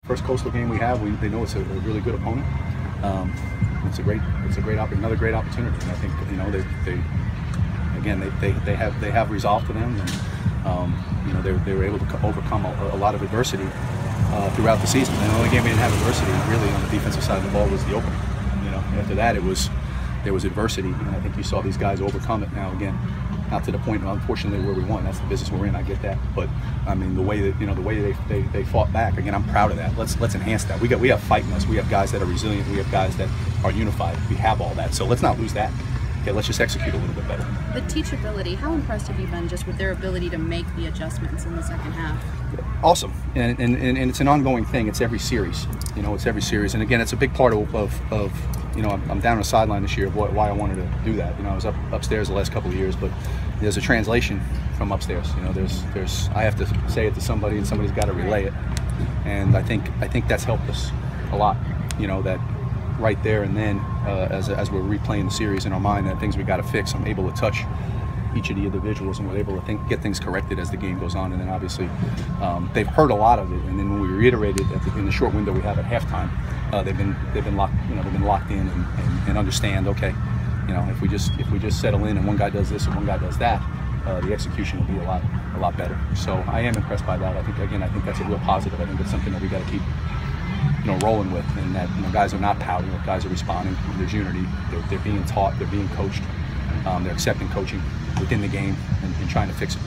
First Coastal game we have, they know it's a really good opponent. It's another great opportunity. And I think they have resolve to them, and they were able to overcome a lot of adversity throughout the season. And the only game we didn't have adversity really on the defensive side of the ball was the opener. After that there was adversity, and I think you saw these guys overcome it. Now again, not to the point, unfortunately, where we won. That's the business we're in. I get that, but I mean the way they fought back. Again, I'm proud of that. Let's enhance that. We have fight in us. We have guys that are resilient. We have guys that are unified. We have all that. So let's not lose that. Okay, let's just execute a little bit better. The teachability. How impressed have you been just with their ability to make the adjustments in the second half? Awesome, and it's an ongoing thing. It's every series. It's every series, and again, it's a big part of I'm down on the sideline this year of why I wanted to do that. I was upstairs the last couple of years, but there's a translation from upstairs. There's I have to say it to somebody, and somebody's got to relay it, and I think that's helped us a lot. That right there and then, as we're replaying the series in our mind, and things we got to fix, I'm able to touch each of the individuals, and we're able to get things corrected as the game goes on. And then obviously they've heard a lot of it, and then when we reiterated in the short window we have at halftime, they've been locked in and understand. Okay, if we just settle in and one guy does this and one guy does that, the execution will be a lot better. So I am impressed by that. I think that's a real positive. I think it's something that we got to keep rolling with, and that guys are not pouting, guys are responding. There's unity. They're being taught. They're being coached. They're accepting coaching within the game and trying to fix it.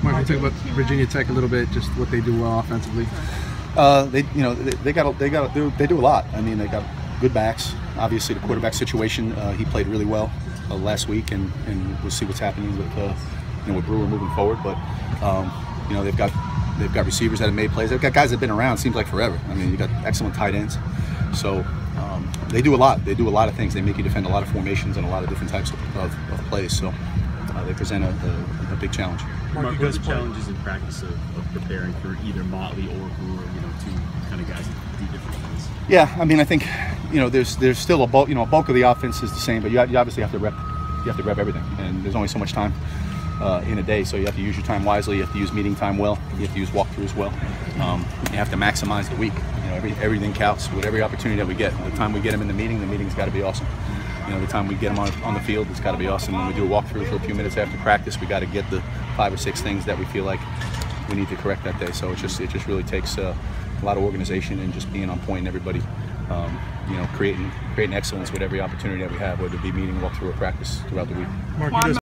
Mark, you talk about Virginia Tech a little bit, just what they do well offensively. They do a lot. I mean, they got good backs. Obviously, the quarterback situation, he played really well last week, and we'll see what's happening with Brewer moving forward. But they've got receivers that have made plays. They've got guys that have been around. Seems like forever. I mean, you got excellent tight ends. So they do a lot. They do a lot of things. They make you defend a lot of formations and a lot of different types of plays. So they present a big challenge. Mark, what are the challenges in practice of preparing for either Motley or Brewer, two kind of guys that do different things? Yeah, I mean, I think there's still a bulk. A bulk of the offense is the same, but you obviously have to rep. You have to rep everything, and there's only so much time in a day, so you have to use your time wisely. You have to use meeting time well. You have to use walkthroughs well. You have to maximize the week. Everything counts with every opportunity that we get. The time we get them in the meeting's got to be awesome. The time we get them on the field, it's got to be awesome. When we do a walkthrough for a few minutes after practice, we got to get the 5 or 6 things that we feel like we need to correct that day. So it just really takes a lot of organization and just being on point, and everybody, creating excellence with every opportunity that we have, whether it be meeting, walkthrough, or practice throughout the week. Mark,